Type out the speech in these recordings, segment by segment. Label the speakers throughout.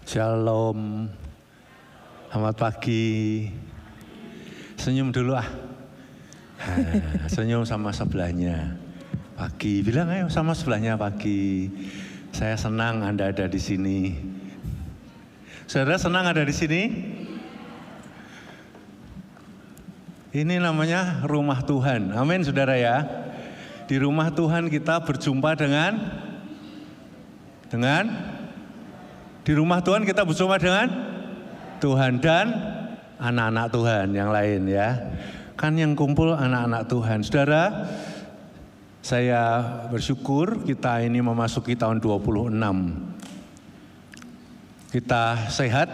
Speaker 1: Shalom. Selamat pagi. Senyum dulu ah. Senyum sama sebelahnya. Pagi. Bilang ayo sama sebelahnya pagi. Saya senang Anda ada di sini. Saudara senang ada di sini? Ini namanya rumah Tuhan. Amin saudara ya. Di rumah Tuhan kita berjumpa dengan di rumah Tuhan kita berjumpa dengan Tuhan dan anak-anak Tuhan yang lain ya. Kan yang kumpul anak-anak Tuhan. Saudara, saya bersyukur kita ini memasuki tahun 26. Kita sehat,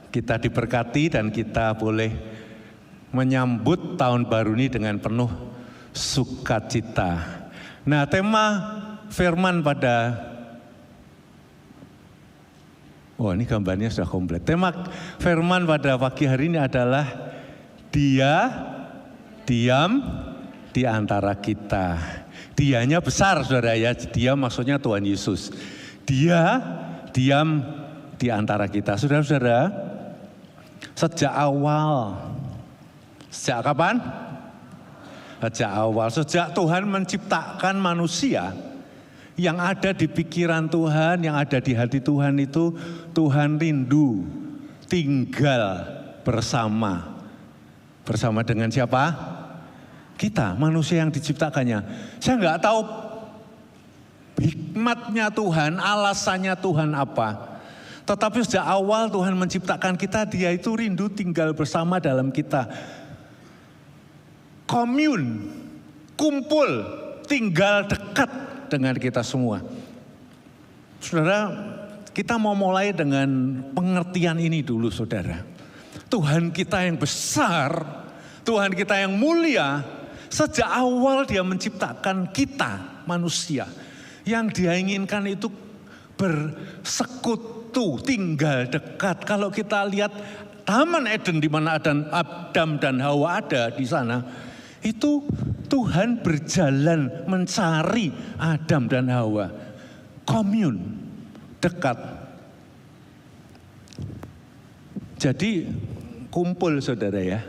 Speaker 1: kita diberkati dan kita boleh menyambut tahun baru ini dengan penuh sukacita. Nah, tema firman pada ini gambarnya sudah komplit. Tema firman pada pagi hari ini adalah Dia diam di antara kita. Dianya besar saudara ya, dia maksudnya Tuhan Yesus. Dia diam di antara kita. Saudara-saudara, sejak kapan? Sejak Tuhan menciptakan manusia, yang ada di pikiran Tuhan, yang ada di hati Tuhan itu, Tuhan rindu tinggal bersama. Bersama dengan siapa? Kita, manusia yang diciptakannya. Saya nggak tahu hikmatnya Tuhan, alasannya Tuhan apa. Tetapi sejak awal Tuhan menciptakan kita, Dia itu rindu tinggal bersama dalam kita. Komun, kumpul, tinggal dekat dengan kita semua. Saudara, kita mau mulai dengan pengertian ini dulu saudara. Tuhan kita yang besar, Tuhan kita yang mulia, sejak awal Dia menciptakan kita manusia. Yang Dia inginkan itu bersekutu, tinggal dekat. Kalau kita lihat Taman Eden di mana Adam dan Hawa ada di sana, itu Tuhan berjalan mencari Adam dan Hawa. Komun, dekat. Jadi kumpul saudara ya.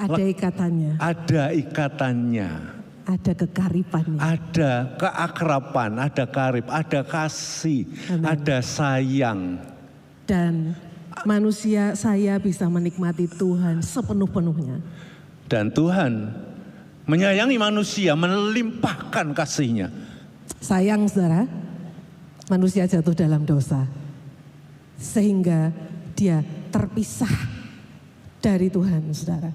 Speaker 2: Ada ikatannya.
Speaker 1: Ada ikatannya.
Speaker 2: Ada kekaripannya.
Speaker 1: Ada keakraban, ada karib, ada kasih, ada sayang.
Speaker 2: Dan manusia saya bisa menikmati Tuhan sepenuh-penuhnya.
Speaker 1: Dan Tuhan menyayangi manusia, melimpahkan kasih-Nya.
Speaker 2: Sayang saudara, manusia jatuh dalam dosa. Sehingga dia terpisah dari Tuhan saudara.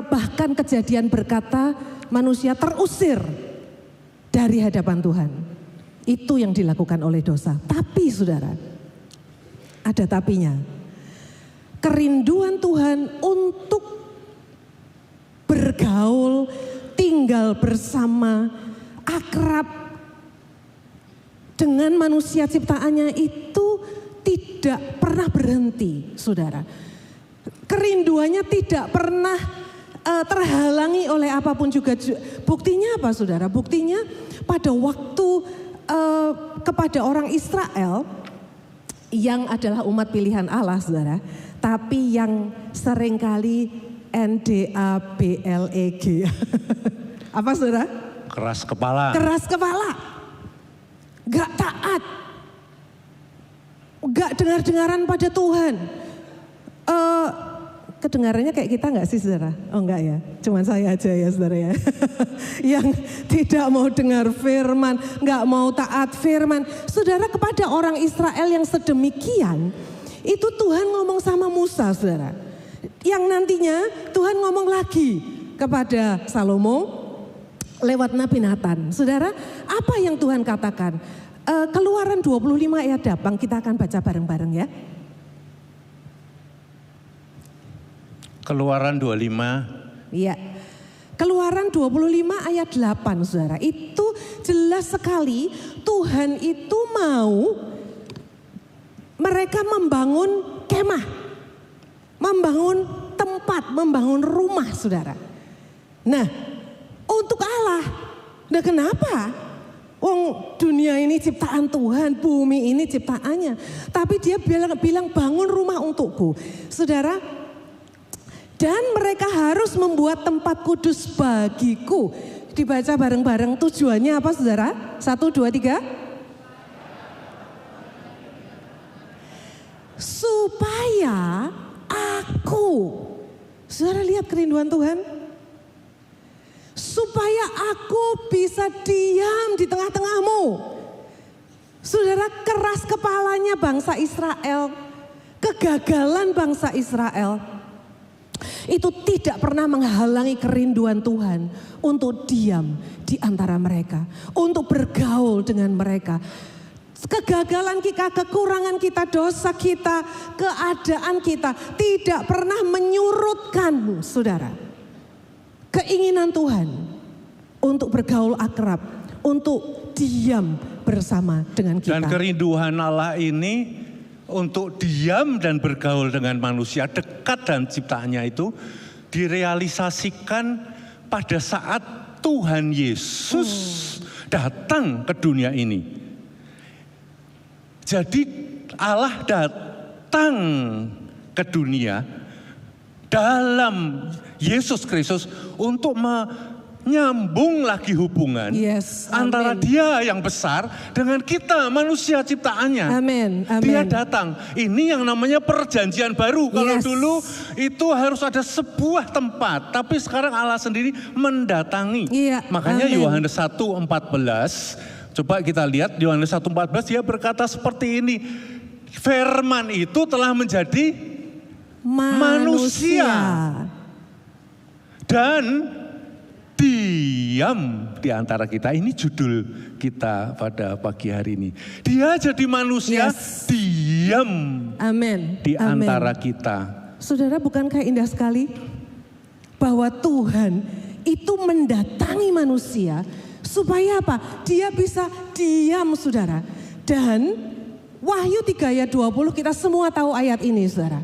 Speaker 2: Bahkan Kejadian berkata manusia terusir dari hadapan Tuhan. Itu yang dilakukan oleh dosa. Tapi saudara, ada tapinya. Kerinduan Tuhan untuk bergaul, tinggal bersama, akrab dengan manusia ciptaannya itu tidak pernah berhenti, saudara. Kerinduannya tidak pernah terhalangi oleh apapun juga. Buktinya apa, saudara? Buktinya pada waktu kepada orang Israel yang adalah umat pilihan Allah, saudara, tapi yang seringkali NDABLEG. Apa saudara?
Speaker 1: Keras kepala.
Speaker 2: Keras kepala. Gak taat. Gak dengar-dengaran pada Tuhan. Kedengarannya kayak kita gak sih saudara? Oh enggak ya, cuman saya aja ya saudara ya. Yang tidak mau dengar firman, gak mau taat firman. Saudara, kepada orang Israel yang sedemikian, itu Tuhan ngomong sama Musa saudara. Yang nantinya Tuhan ngomong lagi kepada Salomo lewat Nabi Nathan. Saudara, apa yang Tuhan katakan? Keluaran 25 ayat 8 kita akan baca bareng-bareng ya.
Speaker 1: Keluaran 25.
Speaker 2: Iya. Keluaran 25 ayat 8 saudara. Itu jelas sekali Tuhan itu mau mereka membangun kemah. Membangun tempat, membangun rumah saudara. Nah, untuk Allah. Nah kenapa? Wong dunia ini ciptaan Tuhan, bumi ini ciptaannya. Tapi dia bilang bangun rumah untukku. Saudara, dan mereka harus membuat tempat kudus bagiku. Dibaca bareng-bareng, tujuannya apa saudara? 1, 2, 3. Supaya aku, saudara lihat kerinduan Tuhan. Supaya aku bisa diam di tengah-tengahmu. Saudara, keras kepalanya bangsa Israel, kegagalan bangsa Israel, itu tidak pernah menghalangi kerinduan Tuhan untuk diam di antara mereka, untuk bergaul dengan mereka. Kegagalan kita, kekurangan kita, dosa kita, keadaan kita tidak pernah menyurutkan saudara keinginan Tuhan untuk bergaul akrab, untuk diam bersama dengan kita.
Speaker 1: Dan kerinduan Allah ini untuk diam dan bergaul dengan manusia, dekat dan ciptaannya itu direalisasikan pada saat Tuhan Yesus datang ke dunia ini. Jadi Allah datang ke dunia dalam Yesus Kristus untuk menyambung lagi hubungan antara Dia yang besar dengan kita manusia ciptaannya.
Speaker 2: Amin.
Speaker 1: Dia datang. Ini yang namanya perjanjian baru. Kalau dulu itu harus ada sebuah tempat, tapi sekarang Allah sendiri mendatangi. Makanya Yohanes 1:14. Coba kita lihat Yohanes 1:14, dia berkata seperti ini. Firman itu telah menjadi manusia. Dan diam di antara kita. Ini judul kita pada pagi hari ini. Dia jadi manusia, diam di antara kita.
Speaker 2: Saudara, bukankah indah sekali bahwa Tuhan itu mendatangi manusia supaya apa? Dia bisa diam saudara. Dan Wahyu 3 ayat 20 kita semua tahu ayat ini saudara.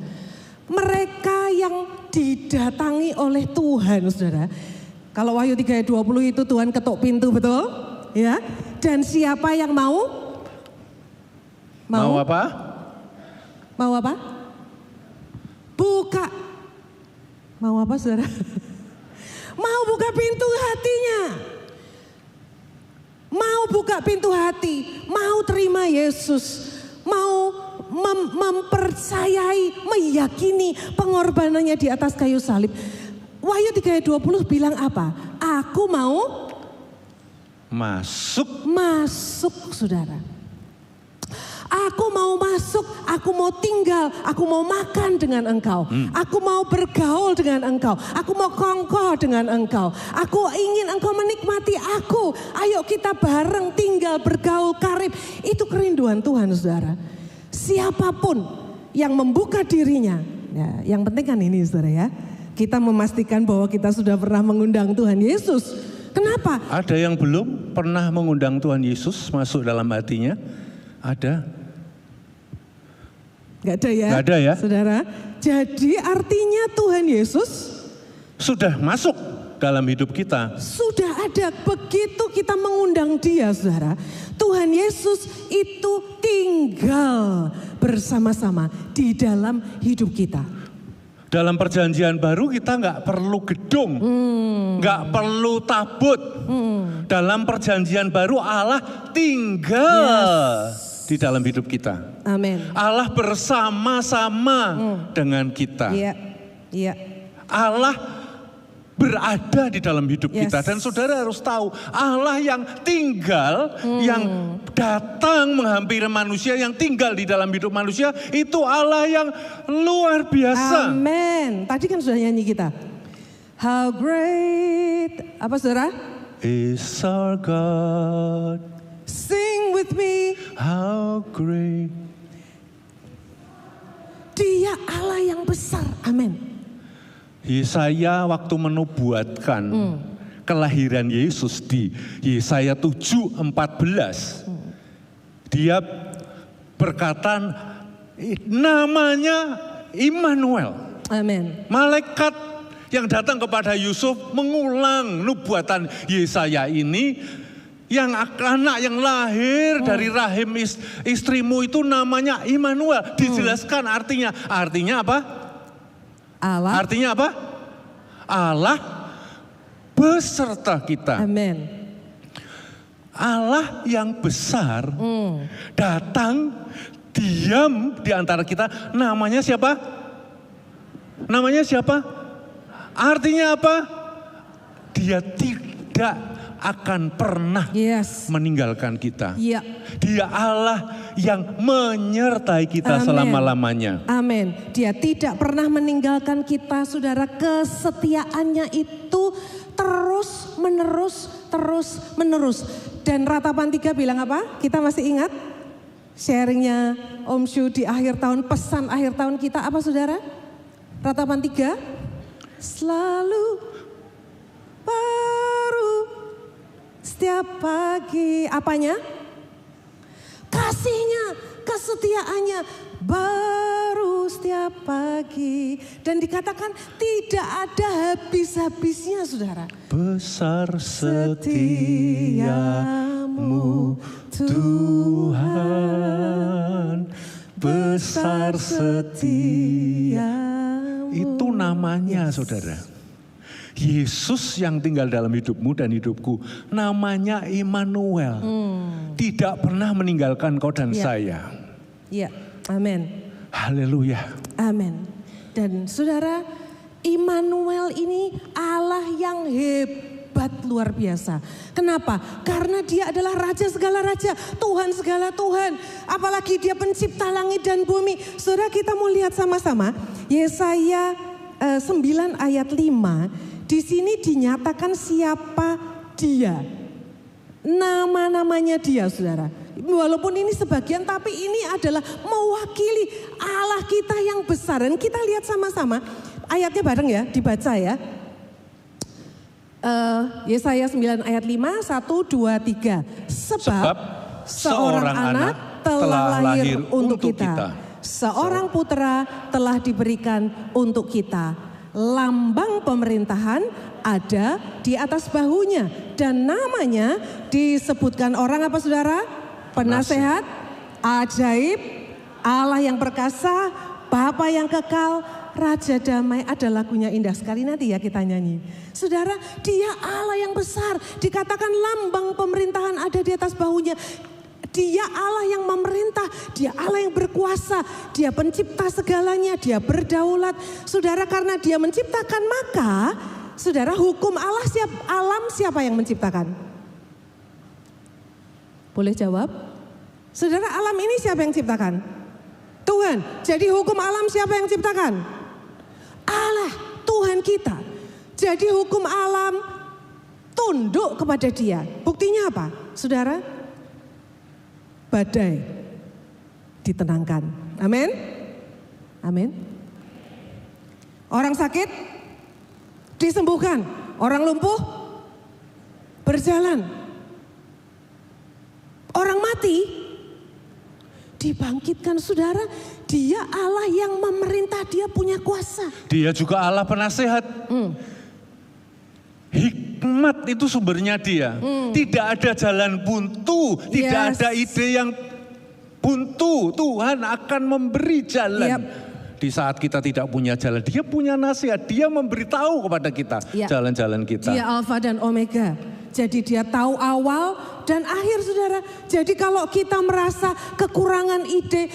Speaker 2: Mereka yang didatangi oleh Tuhan saudara. Kalau Wahyu 3 ayat 20 itu Tuhan ketuk pintu, betul? Ya. Dan siapa yang mau?
Speaker 1: Mau apa?
Speaker 2: Mau apa? Buka. Mau apa saudara? Mau buka pintu hatinya. Mau buka pintu hati, mau terima Yesus, mau mempercayai, meyakini pengorbanannya di atas kayu salib. Wahyu 3 ayat 20 bilang apa? Aku mau masuk saudara. Aku mau masuk, aku mau tinggal, aku mau makan dengan engkau. Aku mau bergaul dengan engkau. Aku mau kongkoh dengan engkau. Aku ingin engkau menikmati aku. Ayo kita bareng tinggal, bergaul, karib. Itu kerinduan Tuhan saudara. Siapapun yang membuka dirinya. Ya, yang penting kan ini saudara ya. Kita memastikan bahwa kita sudah pernah mengundang Tuhan Yesus. Kenapa?
Speaker 1: Ada yang belum pernah mengundang Tuhan Yesus masuk dalam hatinya? Ada?
Speaker 2: Gak ada ya?
Speaker 1: Gak ada ya?
Speaker 2: Saudara. Jadi artinya Tuhan Yesus
Speaker 1: sudah masuk dalam hidup kita.
Speaker 2: Sudah ada, begitu kita mengundang Dia saudara. Tuhan Yesus itu tinggal bersama-sama di dalam hidup kita.
Speaker 1: Dalam perjanjian baru kita nggak perlu gedung, nggak perlu tabut. Dalam perjanjian baru Allah tinggal di dalam hidup kita.
Speaker 2: Amin.
Speaker 1: Allah bersama-sama dengan kita.
Speaker 2: Iya.
Speaker 1: Allah berada di dalam hidup kita. Dan saudara harus tahu, Allah yang tinggal, yang datang menghampiri manusia, yang tinggal di dalam hidup manusia, itu Allah yang luar biasa.
Speaker 2: Amin. Tadi kan sudah nyanyi kita. How great, apa saudara?
Speaker 1: Is our God.
Speaker 2: Sing with me.
Speaker 1: How great.
Speaker 2: Dia Allah yang besar. Amin.
Speaker 1: Yesaya waktu menubuatkan kelahiran Yesus di Yesaya 7:14. Dia berkata namanya Immanuel.
Speaker 2: Amin.
Speaker 1: Malaikat yang datang kepada Yusuf mengulang nubuatan Yesaya ini Yang anak yang lahir dari rahim istrimu itu namanya Immanuel. Dijelaskan artinya. Artinya apa?
Speaker 2: Allah.
Speaker 1: Artinya apa? Allah beserta kita.
Speaker 2: Amin.
Speaker 1: Allah yang besar datang diam di antara kita. Namanya siapa? Namanya siapa? Artinya apa? Dia tidak akan pernah meninggalkan kita.
Speaker 2: Ya.
Speaker 1: Dia Allah yang menyertai kita selama-lamanya.
Speaker 2: Amin. Dia tidak pernah meninggalkan kita, saudara. Kesetiaannya itu terus menerus. Dan Ratapan 3 bilang apa? Kita masih ingat sharingnya Om Syu di akhir tahun, pesan akhir tahun kita apa, saudara? Ratapan 3, selalu baru setiap pagi. Apanya? Kasihnya, kesetiaannya baru setiap pagi. Dan dikatakan tidak ada habis-habisnya, saudara.
Speaker 1: Besar setiamu Tuhan, besar setiamu. Itu namanya, saudara. Yesus yang tinggal dalam hidupmu dan hidupku, namanya Immanuel. Tidak pernah meninggalkan kau dan saya.
Speaker 2: Ya, amin.
Speaker 1: Haleluya.
Speaker 2: Amin. Dan saudara, Immanuel ini Allah yang hebat luar biasa. Kenapa? Karena dia adalah Raja segala raja, Tuhan segala Tuhan. Apalagi dia pencipta langit dan bumi. Saudara, kita mau lihat sama-sama Yesaya 9 ayat 5. Di sini dinyatakan siapa dia. Nama-namanya dia, saudara. Walaupun ini sebagian, tapi ini adalah mewakili Allah kita yang besar. Dan kita lihat sama-sama ayatnya bareng ya, dibaca ya. Yesaya 9 ayat 5, 1, 2, 3. Sebab seorang anak telah lahir untuk kita. Seorang putra telah diberikan untuk kita. Lambang pemerintahan ada di atas bahunya. Dan namanya disebutkan orang apa, saudara? Penasehat, ajaib, Allah yang perkasa, Bapa yang kekal, Raja damai. Ada lagunya indah sekali, nanti ya kita nyanyi. Saudara, dia Allah yang besar. Dikatakan lambang pemerintahan ada di atas bahunya. Dia Allah yang memerintah, dia Allah yang berkuasa, dia pencipta segalanya, dia berdaulat. Saudara, karena dia menciptakan, maka saudara, hukum Allah alam siapa yang menciptakan? Boleh jawab? Saudara, alam ini siapa yang ciptakan? Tuhan. Jadi hukum alam siapa yang ciptakan? Allah, Tuhan kita. Jadi hukum alam tunduk kepada dia. Buktinya apa? Saudara, badai ditenangkan. Amin. Amin. Orang sakit disembuhkan. Orang lumpuh berjalan. Orang mati dibangkitkan, saudara. Dia Allah yang memerintah, dia punya kuasa. Dia juga Allah penasehat. Hikmat itu sumbernya dia. Tidak ada jalan buntu, tidak ada ide yang buntu. Tuhan akan memberi jalan. Di saat kita tidak punya jalan, dia punya nasihat. Dia memberitahu kepada kita jalan-jalan kita. Dia Alfa dan Omega. Jadi dia tahu awal dan akhir, saudara. Jadi kalau kita merasa kekurangan ide,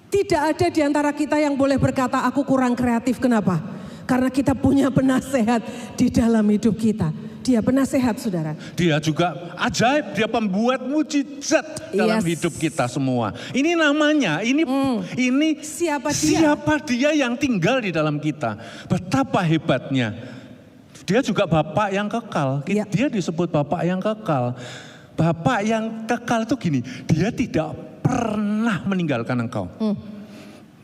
Speaker 2: tidak ada di antara kita yang boleh berkata aku kurang kreatif. Kenapa? Karena kita punya penasehat di dalam hidup kita. Dia penasehat, saudara. Dia juga ajaib, dia pembuat mujizat dalam hidup kita semua. Ini namanya, ini siapa dia yang tinggal di dalam kita. Betapa hebatnya. Dia juga Bapak yang kekal. Dia disebut Bapak yang kekal. Bapak yang kekal itu gini, dia tidak pernah meninggalkan engkau.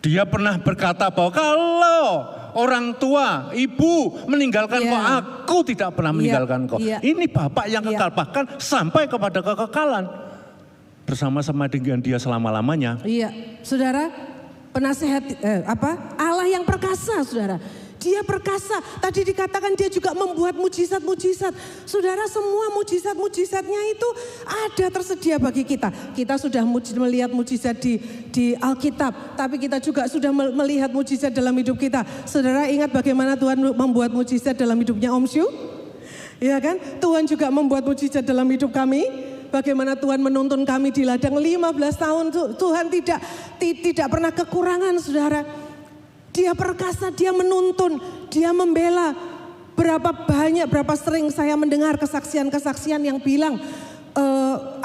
Speaker 2: Dia pernah berkata bahwa kalau orang tua, ibu meninggalkan kau, aku tidak pernah meninggalkan kau. Ini Bapak yang kekal, bahkan sampai kepada kekekalan. Bersama-sama dengan dia selama-lamanya. Iya, saudara, penasehat Allah yang perkasa, saudara. Dia perkasa. Tadi dikatakan dia juga membuat mujizat-mujizat. Saudara, semua mujizat-mujizatnya itu ada tersedia bagi kita. Kita sudah melihat mujizat di Alkitab. Tapi kita juga sudah melihat mujizat dalam hidup kita. Saudara ingat bagaimana Tuhan membuat mujizat dalam hidupnya Om Syu? Ya kan? Tuhan juga membuat mujizat dalam hidup kami. Bagaimana Tuhan menuntun kami di ladang 15 tahun. Tuhan tidak pernah kekurangan, saudara. Dia perkasa, dia menuntun, dia membela. Berapa sering saya mendengar kesaksian-kesaksian yang bilang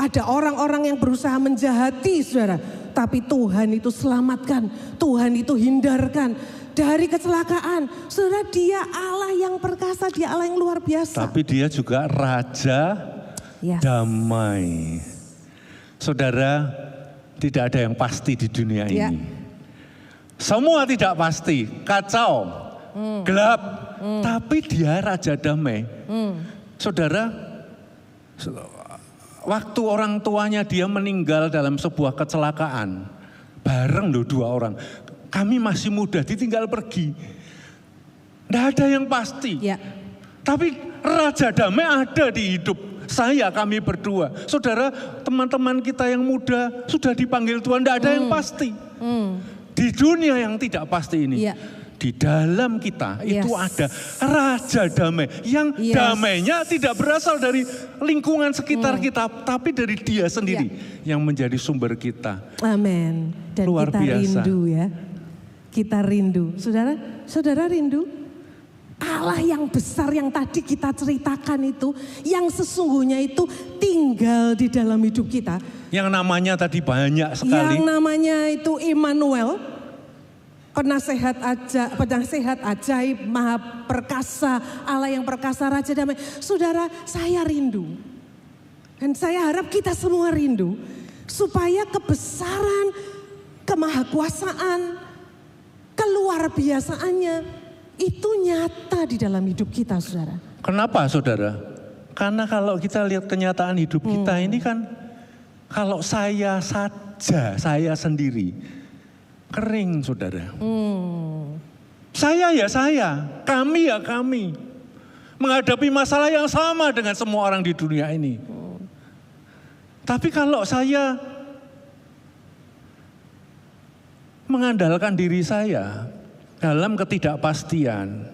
Speaker 2: ada orang-orang yang berusaha menjahati, saudara. Tapi Tuhan itu selamatkan, Tuhan itu hindarkan dari kecelakaan. Saudara, dia Allah yang perkasa, dia Allah yang luar biasa.
Speaker 1: Tapi dia juga Raja damai. Saudara, tidak ada yang pasti di dunia ini. Semua tidak pasti, kacau, gelap, tapi dia Raja damai. Saudara, waktu orang tuanya dia meninggal dalam sebuah kecelakaan, bareng loh 2 orang. Kami masih muda, ditinggal pergi. Tidak ada yang pasti. Tapi Raja damai ada di hidup saya, kami berdua. Saudara, teman-teman kita yang muda sudah dipanggil Tuhan, tidak ada yang pasti. Di dunia yang tidak pasti ini, di dalam kita itu ada Raja damai. Yang damainya tidak berasal dari lingkungan sekitar kita, tapi dari dia sendiri yang menjadi sumber kita.
Speaker 2: Amin. Dan
Speaker 1: luar
Speaker 2: kita
Speaker 1: biasa.
Speaker 2: Rindu ya. Kita rindu. Saudara rindu? Allah yang besar yang tadi kita ceritakan itu, yang sesungguhnya itu tinggal di dalam hidup kita.
Speaker 1: Yang namanya tadi banyak sekali.
Speaker 2: Yang namanya itu Immanuel, penasehat ajaib, maha perkasa, Allah yang perkasa, Raja damai. Saudara, saya rindu. Dan saya harap kita semua rindu. Supaya kebesaran, kemahakuasaan, keluar biasaannya, itu nyata di dalam hidup kita, saudara.
Speaker 1: Kenapa, saudara? Karena kalau kita lihat kenyataan hidup kita ini kan, kalau saya saja, saya sendiri, kering, saudara. Saya ya saya, kami ya kami. Menghadapi masalah yang sama dengan semua orang di dunia ini. Tapi kalau saya mengandalkan diri saya dalam ketidakpastian,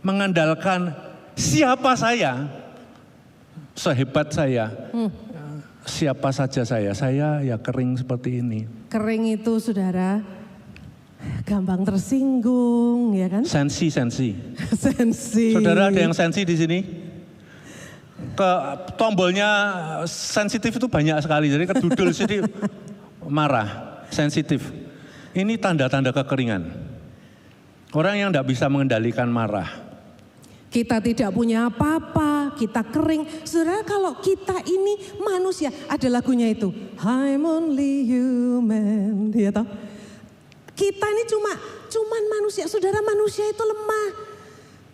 Speaker 1: mengandalkan siapa saya, sehebat saya, siapa saja saya ya kering seperti ini.
Speaker 2: Kering itu, saudara, gampang tersinggung, ya kan?
Speaker 1: Sensi.
Speaker 2: Sensi.
Speaker 1: Saudara ada yang sensi di sini? Tombolnya sensitif itu banyak sekali, jadi kedudul sini marah, sensitif. Ini tanda-tanda kekeringan. Orang yang tidak bisa mengendalikan marah.
Speaker 2: Kita tidak punya apa-apa, kita kering. Saudara, kalau kita ini manusia, ada lagunya itu, I'm only human, ya toh? Kita ini cuman manusia. Saudara, manusia itu lemah.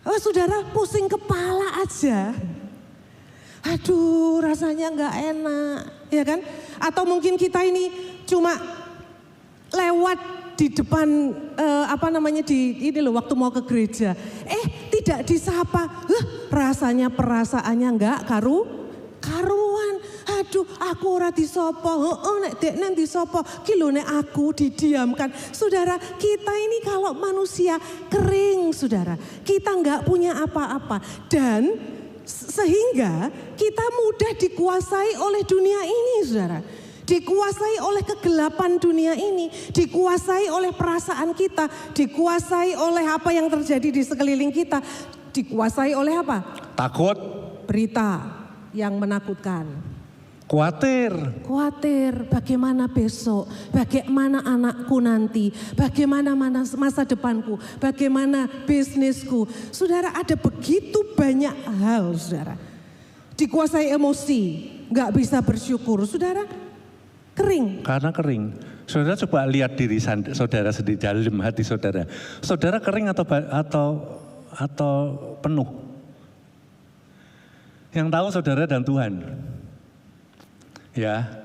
Speaker 2: Oh, saudara, pusing kepala aja. Aduh, rasanya nggak enak, ya kan? Atau mungkin kita ini cuma lewat di depan waktu mau ke gereja, tidak disapa, rasanya perasaannya enggak karuan. Aduh, aku ora disopo, nek dekne disopo, ki lho nek aku didiamkan. Saudara, kita ini kalau manusia kering, saudara. Kita enggak punya apa-apa dan sehingga kita mudah dikuasai oleh dunia ini, saudara. Dikuasai oleh kegelapan dunia ini, dikuasai oleh perasaan kita, dikuasai oleh apa yang terjadi di sekeliling kita, dikuasai oleh apa?
Speaker 1: Takut.
Speaker 2: Berita yang menakutkan.
Speaker 1: Khawatir,
Speaker 2: bagaimana besok, bagaimana anakku nanti, bagaimana masa depanku, bagaimana bisnisku. Saudara, ada begitu banyak hal, saudara. Dikuasai emosi, nggak bisa bersyukur, saudara. Kering.
Speaker 1: Karena kering. Saudara coba lihat diri saudara sendiri dalam hati saudara. Saudara kering atau penuh? Yang tahu saudara dan Tuhan. Ya.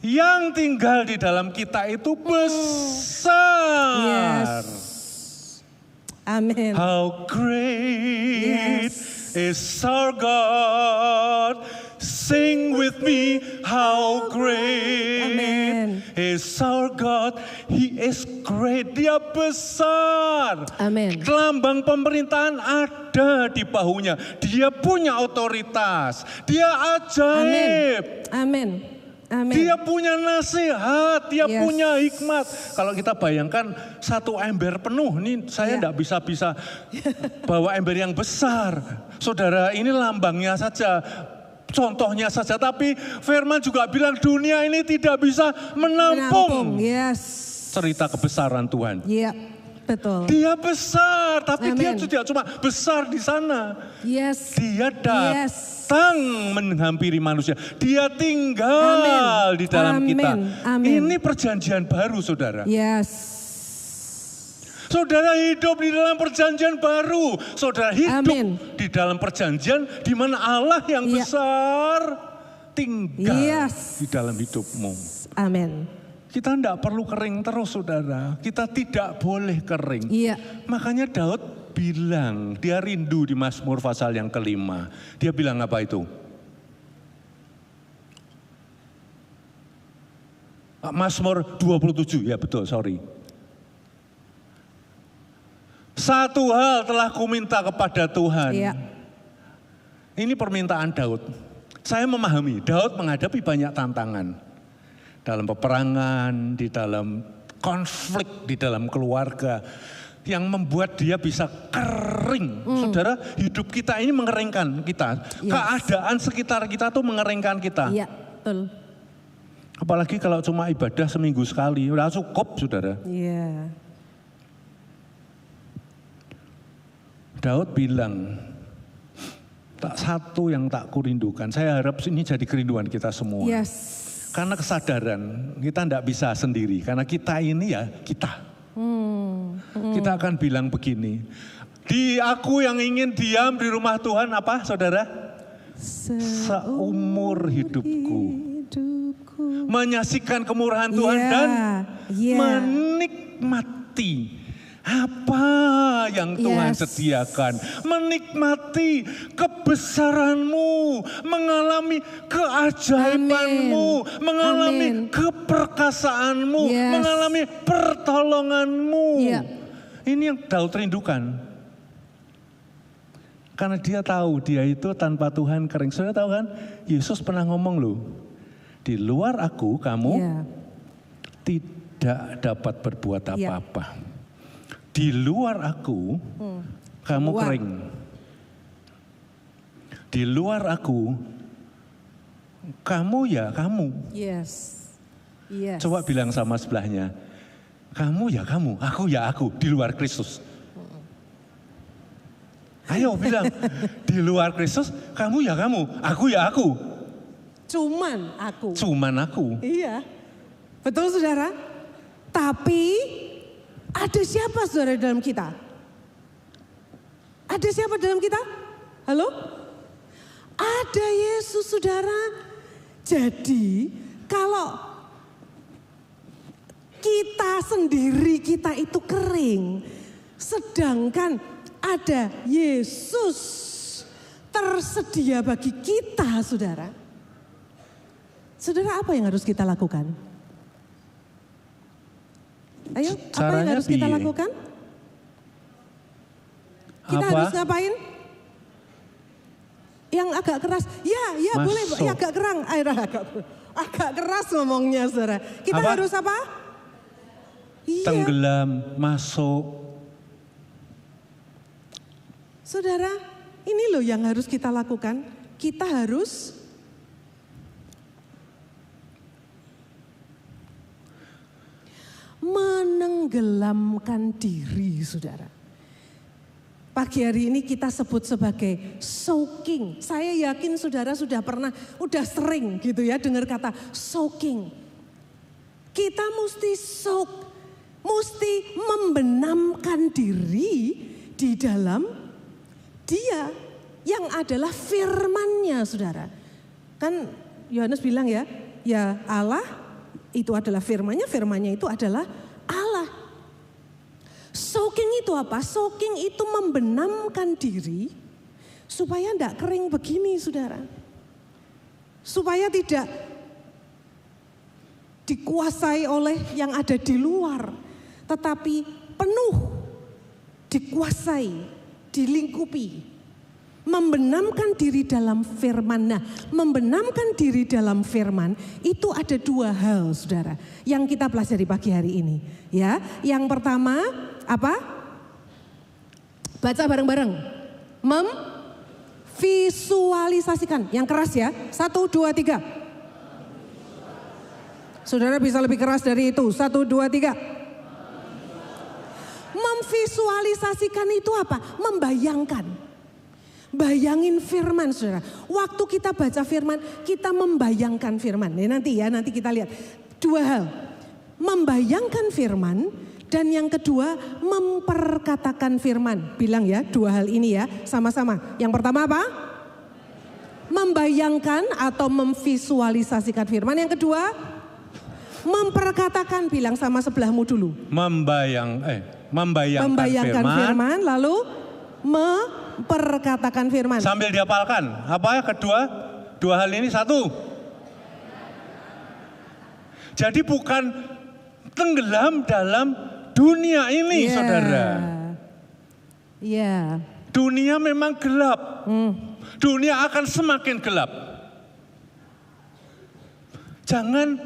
Speaker 1: Yang tinggal di dalam kita itu besar.
Speaker 2: Yes. Amin.
Speaker 1: How great is our God. Sing with me, how great is our God. He is great, dia besar.
Speaker 2: Amin.
Speaker 1: Lambang pemerintahan ada di bahunya. Dia punya otoritas. Dia ajaib.
Speaker 2: Amin. Amin.
Speaker 1: Dia punya nasihat, dia punya hikmat. Kalau kita bayangkan satu ember penuh, ini saya tidak bisa bawa ember yang besar. Saudara, ini lambangnya saja, contohnya saja. Tapi firman juga bilang dunia ini tidak bisa menampung cerita kebesaran Tuhan.
Speaker 2: Iya, betul.
Speaker 1: Dia besar, tapi dia tidak cuma besar di sana. Dia datang menghampiri manusia. Dia tinggal di dalam kita. Ini perjanjian baru, saudara. Saudara hidup di dalam perjanjian baru. Saudara hidup di dalam perjanjian di mana Allah yang besar tinggal di dalam hidupmu.
Speaker 2: Amin.
Speaker 1: Kita tidak perlu kering terus, saudara. Kita tidak boleh kering. Makanya Daud bilang, dia rindu di Mazmur pasal yang kelima. Dia bilang apa itu? Mazmur 27, ya betul, sorry. Satu hal telah kuminta kepada Tuhan. Ini permintaan Daud. Saya memahami, Daud menghadapi banyak tantangan. Dalam peperangan, di dalam konflik, di dalam keluarga. Yang membuat dia bisa kering. Saudara, hidup kita ini mengeringkan kita. Keadaan sekitar kita tuh mengeringkan kita.
Speaker 2: Iya, betul.
Speaker 1: Apalagi kalau cuma ibadah seminggu sekali, udah cukup, saudara. Daud bilang, tak satu yang tak kurindukan. Saya harap ini jadi kerinduan kita semua. Karena kesadaran kita tidak bisa sendiri. Karena kita ini ya kita. Kita akan bilang begini. Aku yang ingin diam di rumah Tuhan apa saudara? Seumur hidupku. Menyaksikan kemurahan Tuhan dan menikmati apa yang Tuhan sediakan. Menikmati kebesaran-Mu, mengalami keajaiban-Mu, mengalami keperkasaan-Mu, mengalami pertolongan-Mu. Ini yang Daud rindukan. Karena dia tahu dia itu tanpa Tuhan kering. Saudara tahu kan? Yesus pernah ngomong loh, di luar aku kamu tidak dapat berbuat apa-apa. Di luar aku, kamu kering. Di luar aku, kamu ya kamu. Coba bilang sama sebelahnya, kamu ya kamu, aku ya aku, di luar Kristus. Ayo bilang, di luar Kristus, kamu ya kamu, aku ya aku.
Speaker 2: Cuman aku.
Speaker 1: Cuman aku.
Speaker 2: Iya, betul saudara. Tapi ada siapa saudara dalam kita? Ada siapa dalam kita? Halo? Ada Yesus saudara. Jadi kalau kita sendiri kita itu kering. Sedangkan ada Yesus tersedia bagi kita saudara. Saudara apa yang harus kita lakukan? Ayo, apa yang harus kita lakukan? Kita harus ngapain? Yang agak keras, ya boleh, ya agak kerang, agak keras ngomongnya saudara. Kita harus apa?
Speaker 1: Tenggelam, masuk.
Speaker 2: Saudara, ini loh yang harus kita lakukan. Kita harus menenggelamkan diri, saudara. Pagi hari ini kita sebut sebagai soaking. Saya yakin saudara sudah sering gitu ya dengar kata soaking. Kita mesti soak, mesti membenamkan diri di dalam Dia yang adalah firman-Nya, saudara. Kan Yohanes bilang ya Allah itu adalah firman-Nya, firman-Nya itu adalah Allah. Soaking itu apa? Soaking itu membenamkan diri supaya tidak kering begini, saudara. Supaya tidak dikuasai oleh yang ada di luar, tetapi penuh dikuasai, dilingkupi. Membenamkan diri dalam firman. Nah, membenamkan diri dalam firman itu ada dua hal, saudara, yang kita pelajari pagi hari ini. Ya, yang pertama apa? Baca bareng-bareng. Memvisualisasikan. Yang keras ya. 1, 2, 3. Saudara bisa lebih keras dari itu. 1, 2, 3. Memvisualisasikan itu apa? Membayangkan. Bayangin firman, saudara. Waktu kita baca firman, kita membayangkan firman. Nanti kita lihat. Dua hal. Membayangkan firman dan yang kedua memperkatakan firman. Bilang ya, dua hal ini ya, sama-sama. Yang pertama apa? Membayangkan atau memvisualisasikan firman. Yang kedua, memperkatakan. Bilang sama sebelahmu dulu. Membayangkan firman lalu memperkatakan firman.
Speaker 1: Sambil dihafalkan. Apa ya kedua? Dua hal ini satu. Jadi bukan tenggelam dalam dunia ini, saudara.
Speaker 2: Iya.
Speaker 1: Dunia memang gelap. Dunia akan semakin gelap. Jangan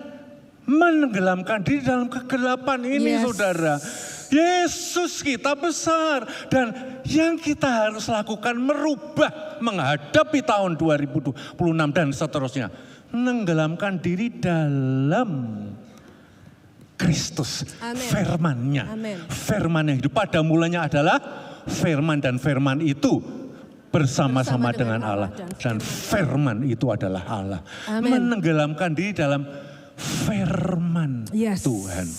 Speaker 1: menenggelamkan diri dalam kegelapan ini, saudara. Yesus kita besar dan yang kita harus lakukan merubah menghadapi tahun 2026 dan seterusnya. Menenggelamkan diri dalam Kristus, firman-Nya. Firman yang hidup pada mulanya adalah firman dan firman itu bersama-sama dengan Allah. Dan firman itu adalah Allah. Menenggelamkan diri dalam firman Tuhan.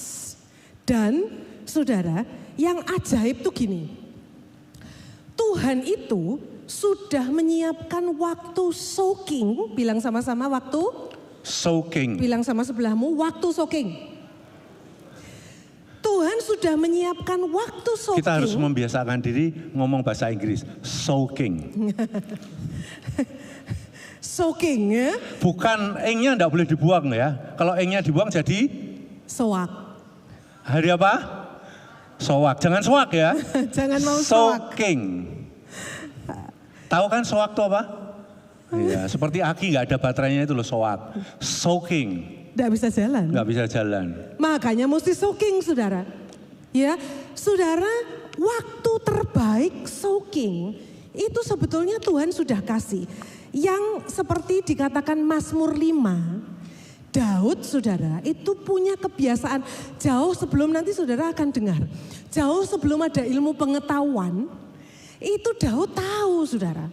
Speaker 2: Dan saudara, yang ajaib tuh gini. Tuhan itu sudah menyiapkan waktu soaking. Bilang sama-sama waktu
Speaker 1: soaking.
Speaker 2: Bilang sama sebelahmu waktu soaking. Tuhan sudah menyiapkan waktu soaking.
Speaker 1: Kita harus membiasakan diri ngomong bahasa Inggris. Soaking.
Speaker 2: Soaking ya.
Speaker 1: Bukan eng-nya enggak boleh dibuang ya. Kalau eng-nya dibuang jadi
Speaker 2: soak.
Speaker 1: Hari apa? Soak. Jangan soak ya.
Speaker 2: Jangan mau soak.
Speaker 1: Soaking. Tahu kan soak itu apa? Iya, seperti aki enggak ada baterainya itu loh soak. Soaking.
Speaker 2: Enggak bisa jalan.
Speaker 1: Enggak bisa jalan. Makanya
Speaker 2: mesti soaking, saudara. Ya, saudara, waktu terbaik soaking itu sebetulnya Tuhan sudah kasih. Yang seperti dikatakan Mazmur 5, Daud, saudara, itu punya kebiasaan jauh sebelum nanti saudara akan dengar. Jauh sebelum ada ilmu pengetahuan, itu Daud tahu, saudara.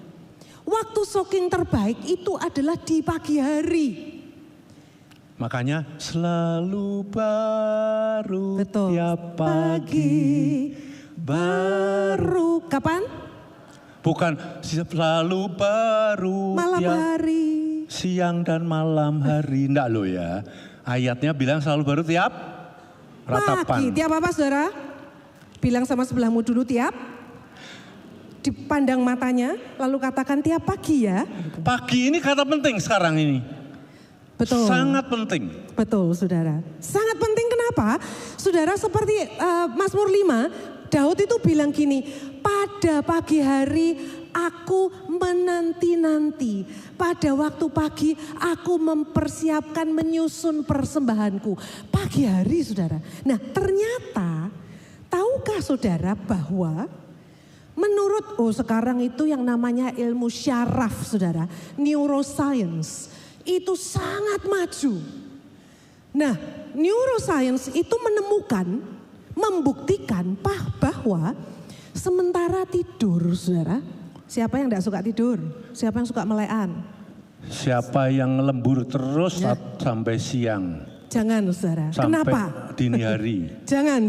Speaker 2: Waktu soaking terbaik itu adalah di pagi hari.
Speaker 1: Makanya selalu baru tiap pagi baru.
Speaker 2: Kapan?
Speaker 1: Bukan selalu baru
Speaker 2: malam hari.
Speaker 1: Siang dan malam hari. Enggak loh ya. Ayatnya bilang selalu baru tiap ratapan.
Speaker 2: Pagi. Tiap apa, saudara? Bilang sama sebelahmu dulu tiap. Dipandang matanya, lalu katakan tiap pagi ya.
Speaker 1: Pagi ini kata penting sekarang ini.
Speaker 2: Betul.
Speaker 1: Sangat penting.
Speaker 2: Betul, saudara. Sangat penting kenapa? Saudara, seperti Mazmur 5, Daud itu bilang gini, pada pagi hari aku menanti-nanti. Pada waktu pagi aku mempersiapkan menyusun persembahanku. Pagi hari, saudara. Nah, ternyata tahukah saudara bahwa menurut sekarang itu yang namanya ilmu syaraf, saudara, neuroscience itu sangat maju. Nah, neuroscience itu menemukan, membuktikan bahwa sementara tidur, saudara, siapa yang tidak suka tidur? Siapa yang suka melean?
Speaker 1: Siapa yang lembur terus sampai siang?
Speaker 2: Jangan, saudara.
Speaker 1: Sampai
Speaker 2: kenapa?
Speaker 1: Dini hari.
Speaker 2: Jangan.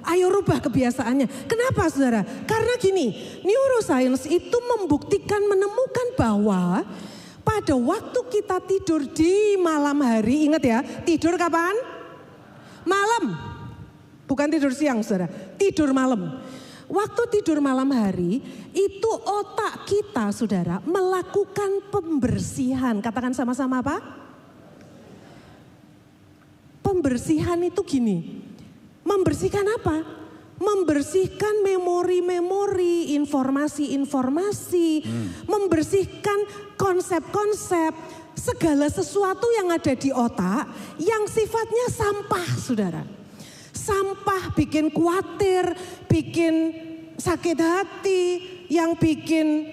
Speaker 2: Ayo rubah kebiasaannya. Kenapa, saudara? Karena gini, neuroscience itu membuktikan, menemukan bahwa pada waktu kita tidur di malam hari, ingat ya, tidur kapan? Malam. Bukan tidur siang, saudara. Tidur malam. waktu tidur malam hari, itu otak kita, saudara, melakukan pembersihan. Katakan sama-sama apa? Pembersihan itu gini, membersihkan apa? Membersihkan memori-memori, informasi-informasi, membersihkan konsep-konsep, segala sesuatu yang ada di otak yang sifatnya sampah, saudara. Sampah bikin khawatir, bikin sakit hati, yang bikin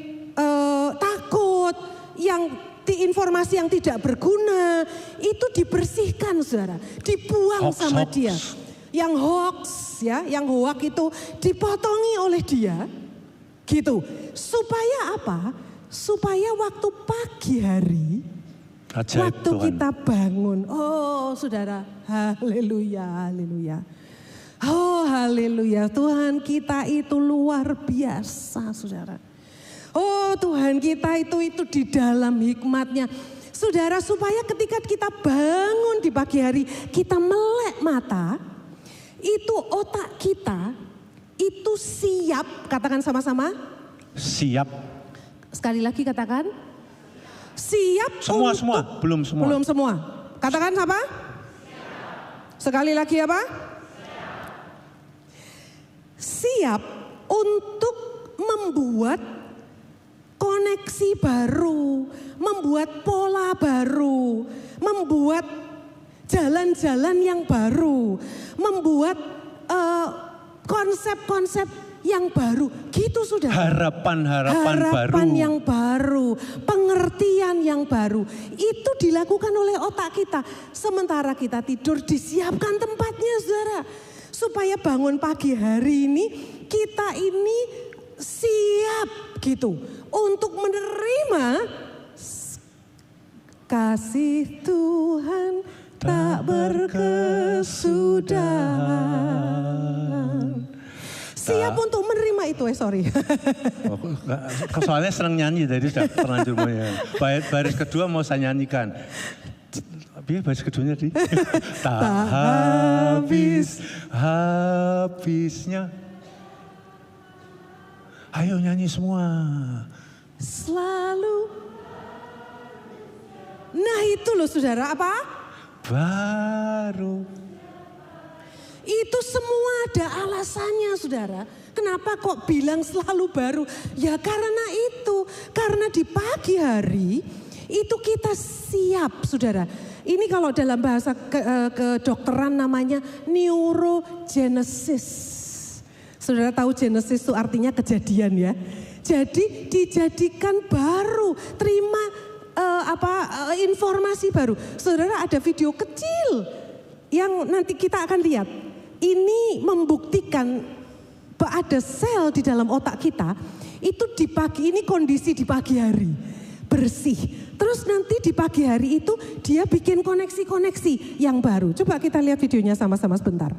Speaker 2: takut, yang informasi yang tidak berguna, itu dibersihkan, saudara, dibuang sama dia. Yang hoax, ya, yang hoax itu dipotongi oleh dia, gitu. Supaya apa? Supaya waktu pagi hari,
Speaker 1: ajaib,
Speaker 2: waktu
Speaker 1: Tuhan.
Speaker 2: kita bangun, oh saudara, haleluya, haleluya. Oh haleluya, Tuhan kita itu luar biasa, saudara. Oh Tuhan kita itu di dalam hikmat-Nya. Saudara, supaya ketika kita bangun di pagi hari, kita melek mata, itu otak kita itu siap, katakan sama-sama.
Speaker 1: Siap.
Speaker 2: Sekali lagi katakan. Siap
Speaker 1: semua,
Speaker 2: untuk,
Speaker 1: semua, belum semua.
Speaker 2: Belum semua. Katakan apa? Sekali lagi apa? Siap untuk membuat koneksi baru, membuat pola baru, membuat jalan-jalan yang baru, membuat konsep-konsep yang baru, gitu sudah.
Speaker 1: Harapan-harapan baru.
Speaker 2: Harapan yang baru, pengertian yang baru, itu dilakukan oleh otak kita. Sementara kita tidur, disiapkan tempatnya, saudara. Supaya bangun pagi hari ini, kita ini siap gitu untuk menerima kasih Tuhan tak berkesudahan. Siap untuk menerima itu, sorry.
Speaker 1: Soalnya senang nyanyi, jadi sudah terlanjur mau ya. Baris kedua mau saya nyanyikan. Tapi baris keduanya di tak habisnya. Ayo nyanyi semua.
Speaker 2: Selalu. Nah itu loh saudara, apa?
Speaker 1: Baru.
Speaker 2: Itu semua ada alasannya, saudara. Kenapa kok bilang selalu baru? Ya karena itu. Karena di pagi hari itu kita siap, saudara. Ini kalau dalam bahasa kedokteran namanya neurogenesis. Saudara tahu Genesis itu artinya kejadian ya. Jadi dijadikan baru, terima informasi baru. Saudara ada video kecil yang nanti kita akan lihat. Ini membuktikan bahwa ada sel di dalam otak kita itu di pagi ini kondisi di pagi hari bersih. Terus nanti di pagi hari itu dia bikin koneksi-koneksi yang baru. Coba kita lihat videonya sama-sama sebentar.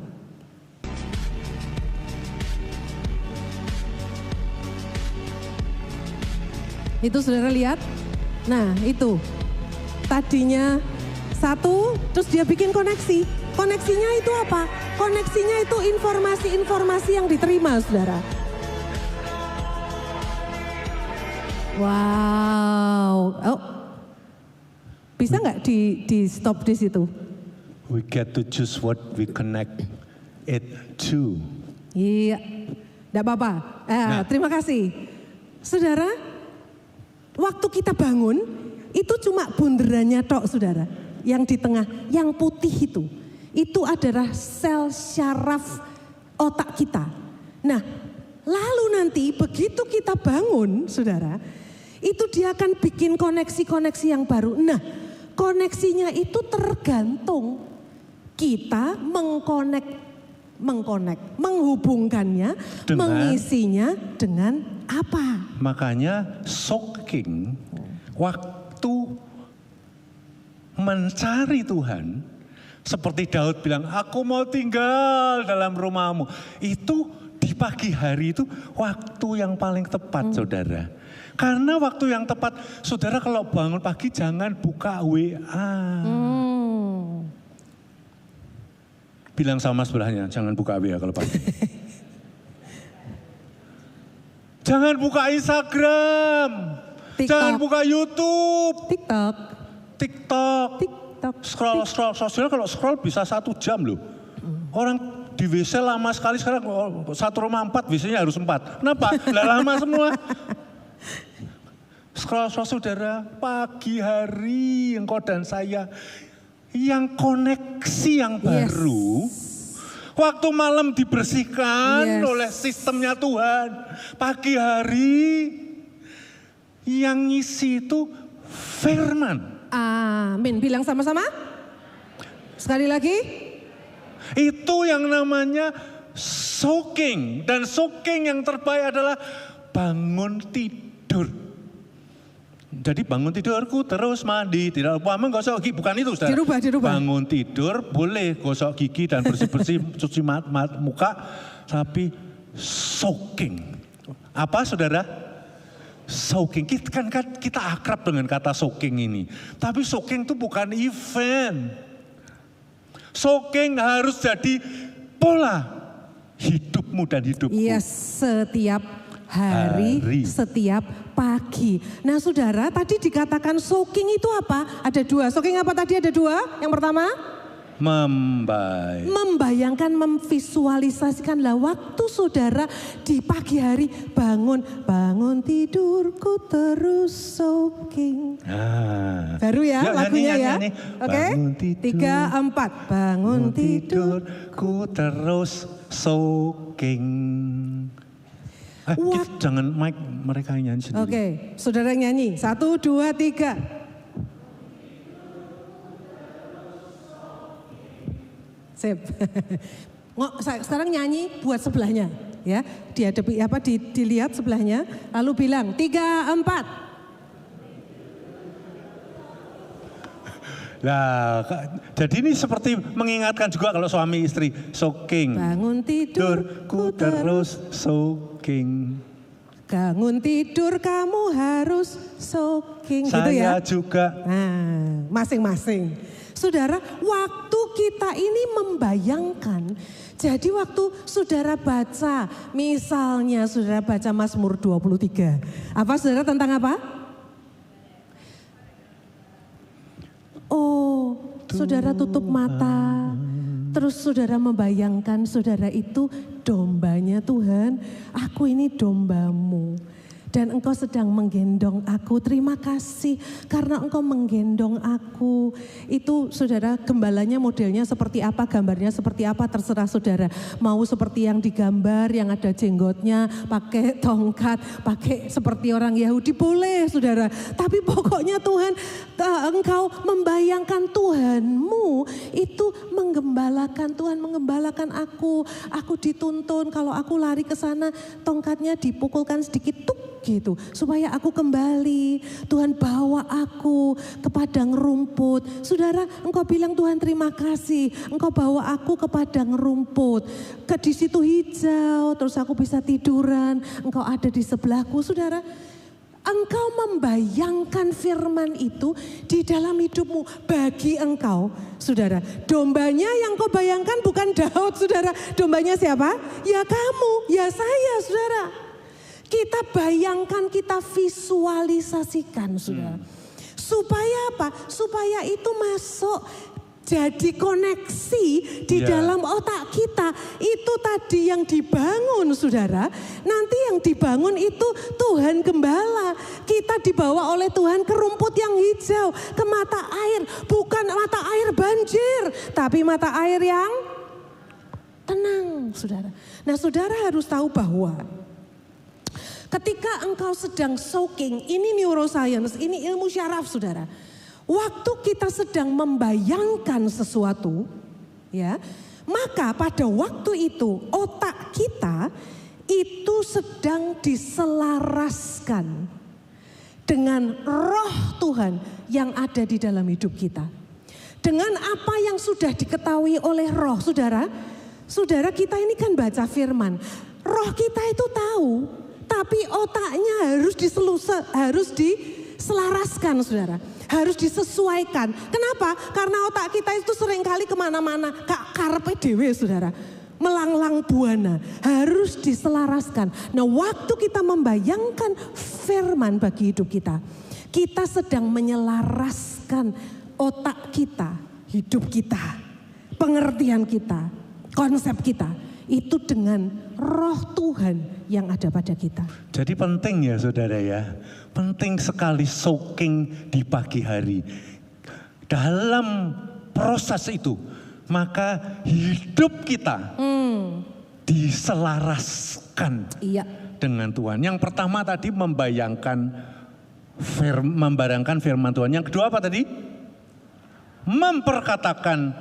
Speaker 2: Itu saudara lihat? Nah itu tadinya satu, terus dia bikin koneksi. Koneksinya itu apa? Koneksinya itu informasi-informasi yang diterima, saudara. Wow. Oh, bisa nggak di stop di situ?
Speaker 1: We get to choose what we connect it to.
Speaker 2: Iya, nggak apa-apa. Terima kasih, saudara. Waktu kita bangun, itu cuma bunderannya tok, saudara. Yang di tengah, yang putih itu adalah sel syaraf otak kita. Nah, lalu nanti begitu kita bangun, saudara, itu dia akan bikin koneksi-koneksi yang baru. Nah, koneksinya itu tergantung kita menghubungkannya, mengisinya dengan apa?
Speaker 1: Makanya soaking waktu mencari Tuhan, seperti Daud bilang, aku mau tinggal dalam rumahmu. Itu di pagi hari itu waktu yang paling tepat, saudara. Karena waktu yang tepat, saudara kalau bangun pagi jangan buka WA. Bilang sama sebelahnya, jangan buka WA kalau pagi. Jangan buka Instagram.
Speaker 2: TikTok.
Speaker 1: Jangan buka YouTube.
Speaker 2: TikTok.
Speaker 1: Scroll sosial, kalau scroll bisa 1 jam loh. Orang di WC lama sekali sekarang, 1 rumah 4, WC-nya harus 4. Kenapa? Lah lama semua. Scroll saudara, pagi hari engkau dan saya yang koneksi yang baru. Waktu malam dibersihkan oleh sistemnya Tuhan. Pagi hari yang ngisi itu firman.
Speaker 2: Amin. Bilang sama-sama. Sekali lagi.
Speaker 1: Itu yang namanya soaking. Dan soaking yang terbaik adalah bangun tidur. Jadi bangun tidurku terus mandi, tidak lupa menggosok gigi, bukan itu saudara.
Speaker 2: Dirubah.
Speaker 1: Bangun tidur boleh gosok gigi dan bersih-bersih, cuci muka, tapi soaking. Apa saudara? Soaking, kita akrab dengan kata soaking ini. Tapi soaking itu bukan event. Soaking harus jadi pola hidupmu dan hidupku.
Speaker 2: Yes, setiap hari, setiap pagi. Nah saudara, tadi dikatakan soaking itu apa? Ada 2. Soaking apa tadi ada 2? Yang pertama? Membayangkan, memvisualisasikanlah waktu saudara di pagi hari bangun tidurku terus soaking. Baru ya lagunya ya. Oke, 3, 4. Bangun tidurku
Speaker 1: terus soaking. Jangan mic mereka nyanyi sendiri. Oke,
Speaker 2: saudara nyanyi. 1, 2, 3. Sip. Sekarang nyanyi buat sebelahnya, ya. Dilihat sebelahnya, lalu bilang 3, 4.
Speaker 1: Nah, jadi ini seperti mengingatkan juga kalau suami istri soaking.
Speaker 2: Bangun tidurku terus
Speaker 1: soaking.
Speaker 2: Bangun tidur kamu harus soaking.
Speaker 1: Saya
Speaker 2: gitu ya.
Speaker 1: Juga.
Speaker 2: Nah, masing-masing. Saudara, waktu kita ini membayangkan, jadi waktu saudara baca, misalnya saudara baca Mazmur 23. Apa saudara tentang apa? Oh, saudara tutup mata, terus saudara membayangkan saudara itu dombanya Tuhan, aku ini dombamu. Dan engkau sedang menggendong aku, terima kasih karena engkau menggendong aku. Itu saudara gembalanya modelnya seperti apa, gambarnya seperti apa terserah saudara. Mau seperti yang digambar, yang ada jenggotnya, pakai tongkat, pakai seperti orang Yahudi boleh saudara. Tapi pokoknya Tuhan, engkau membayangkan Tuhanmu itu menggembalakan, Tuhan menggembalakan aku. Aku dituntun kalau aku lari ke sana tongkatnya dipukulkan sedikit tuk gitu supaya aku kembali. Tuhan bawa aku ke padang rumput. Saudara, engkau bilang Tuhan terima kasih, engkau bawa aku ke padang rumput, ke di situ hijau, terus aku bisa tiduran, engkau ada di sebelahku. Saudara, engkau membayangkan firman itu di dalam hidupmu bagi engkau. Saudara, dombanya yang kau bayangkan bukan Daud, saudara. Dombanya siapa? Ya kamu, ya saya, saudara. Kita bayangkan, kita visualisasikan, saudara. Supaya apa? Supaya itu masuk jadi koneksi di dalam otak kita. Itu tadi yang dibangun, saudara. Nanti yang dibangun itu Tuhan Gembala. Kita dibawa oleh Tuhan ke rumput yang hijau, ke mata air. Bukan mata air banjir, tapi mata air yang tenang, saudara. Nah, saudara harus tahu bahwa ketika engkau sedang soaking, ini neuroscience, ini ilmu syaraf, saudara. Waktu kita sedang membayangkan sesuatu, ya, maka pada waktu itu otak kita itu sedang diselaraskan dengan roh Tuhan yang ada di dalam hidup kita. Dengan apa yang sudah diketahui oleh roh, saudara. Saudara, kita ini kan baca firman. Roh kita itu tahu. Tapi otaknya harus diselaraskan, saudara. Harus disesuaikan. Kenapa? Karena otak kita itu seringkali kemana-mana. Karepe dewe, saudara. melanglang buana, harus diselaraskan. Nah, waktu kita membayangkan firman bagi hidup kita, kita sedang menyelaraskan otak kita, hidup kita, pengertian kita, konsep kita, itu dengan roh Tuhan yang ada pada kita.
Speaker 1: Jadi penting ya saudara ya, penting sekali soaking di pagi hari. Dalam proses itu, maka hidup kita diselaraskan dengan Tuhan. Yang pertama tadi membayangkan firman Tuhan. Yang kedua apa tadi? Memperkatakan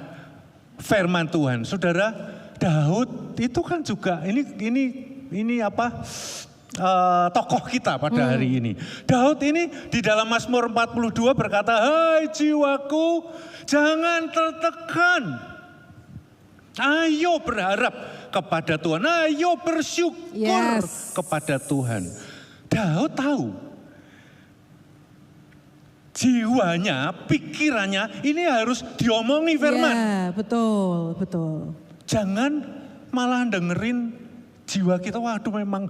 Speaker 1: firman Tuhan. Saudara, Daud itu kan juga ini tokoh kita pada hari ini. Daud ini di dalam Mazmur 42 berkata, "Hai jiwaku, jangan tertekan. Ayo berharap kepada Tuhan. Ayo bersyukur kepada Tuhan." Daud tahu jiwanya, pikirannya ini harus diomongi firman.
Speaker 2: Ya, betul, betul.
Speaker 1: Jangan malah dengerin jiwa kita, waduh memang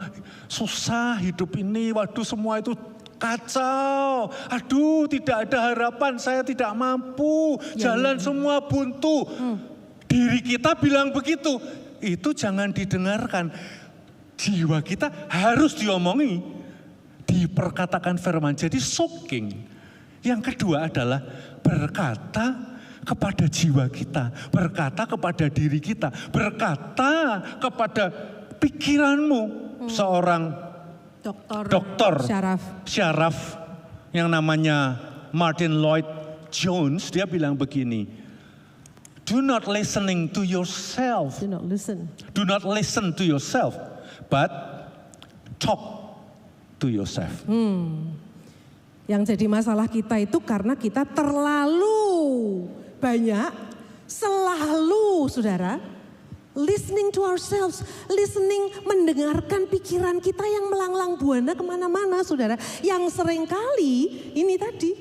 Speaker 1: susah hidup ini, waduh semua itu kacau, aduh tidak ada harapan, saya tidak mampu, jalan semua buntu. Diri kita bilang begitu, itu jangan didengarkan. Jiwa kita harus diomongi, diperkatakan firman, jadi soaking. Yang kedua adalah berkata kepada jiwa kita, berkata kepada diri kita, berkata kepada pikiranmu. Seorang dokter syaraf yang namanya Martin Lloyd Jones, dia bilang begini, do not listening to yourself. Do not listen to yourself, but talk to yourself.
Speaker 2: Yang jadi masalah kita itu karena kita terlalu banyak, selalu saudara, listening to ourselves, mendengarkan pikiran kita yang melanglang buana kemana-mana saudara. Yang seringkali ini tadi.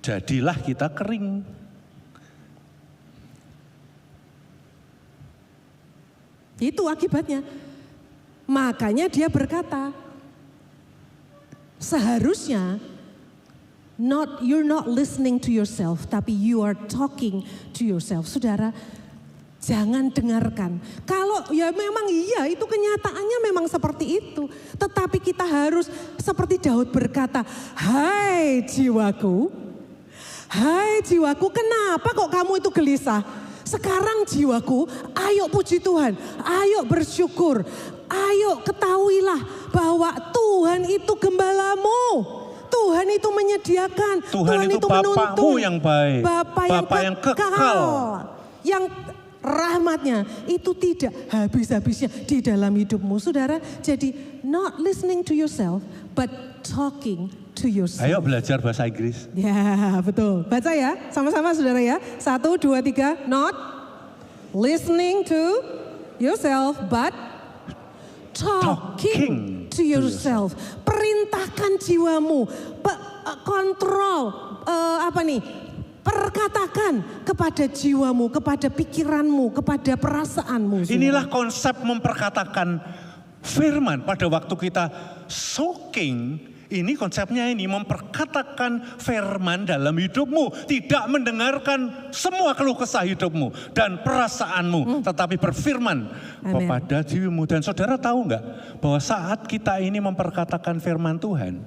Speaker 1: Jadilah kita kering.
Speaker 2: Itu akibatnya. Makanya dia berkata, seharusnya you're not listening to yourself, tapi you are talking to yourself. Saudara, jangan dengarkan. Kalau ya memang iya, itu kenyataannya memang seperti itu. Tetapi kita harus seperti Daud berkata, hai jiwaku, kenapa kok kamu itu gelisah? Sekarang jiwaku, ayo puji Tuhan, ayo bersyukur, ayo ketahuilah bahwa Tuhan itu gembalamu. Tuhan itu menyediakan, Tuhan itu menuntun,
Speaker 1: yang baik, Bapa yang kekal,
Speaker 2: yang rahmatnya itu tidak habis-habisnya di dalam hidupmu. Saudara, jadi not listening to yourself, but talking to yourself.
Speaker 1: Ayo belajar bahasa Inggris.
Speaker 2: Ya, betul. Baca ya, sama-sama saudara ya. 1, 2, 3, not listening to yourself, but talking to yourself. Perintahkan jiwamu, kontrol, perkatakan kepada jiwamu, kepada pikiranmu, kepada perasaanmu.
Speaker 1: Inilah konsep memperkatakan firman pada waktu kita soaking. Ini konsepnya ini, memperkatakan firman dalam hidupmu. Tidak mendengarkan semua keluh kesah hidupmu dan perasaanmu. Tetapi berfirman kepada dirimu. Dan saudara tahu enggak bahwa saat kita ini memperkatakan firman Tuhan,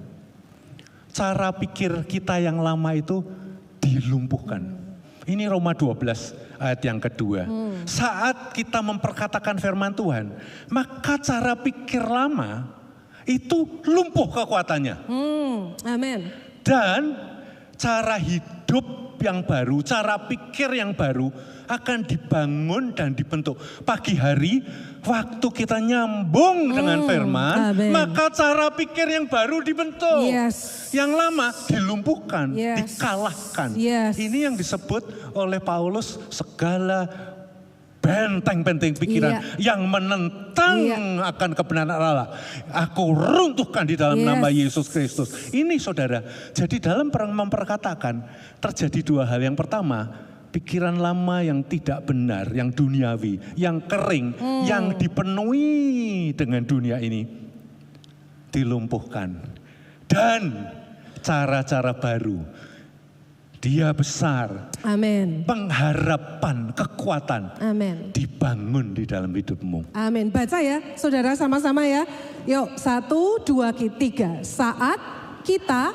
Speaker 1: cara pikir kita yang lama itu dilumpuhkan. Ini Roma 12 ayat yang kedua. Saat kita memperkatakan firman Tuhan, maka cara pikir lama itu lumpuh kekuatannya.
Speaker 2: Amin.
Speaker 1: Dan cara hidup yang baru, cara pikir yang baru akan dibangun dan dibentuk. Pagi hari waktu kita nyambung dengan firman, maka cara pikir yang baru dibentuk. Yang lama dilumpuhkan, dikalahkan. Ini yang disebut oleh Paulus segala benteng-benteng pikiran yang menentang akan kebenaran Allah. Aku runtuhkan di dalam nama Yesus Kristus. Ini saudara, jadi dalam memperkatakan terjadi dua hal. Yang pertama, pikiran lama yang tidak benar, yang duniawi, yang kering, yang dipenuhi dengan dunia ini dilumpuhkan. Dan cara-cara baru, Dia besar.
Speaker 2: Amin.
Speaker 1: Pengharapan, kekuatan.
Speaker 2: Amin.
Speaker 1: Dibangun di dalam hidupmu.
Speaker 2: Amin. Baca ya, saudara sama-sama ya. Yuk, 1, 2, 3. Saat kita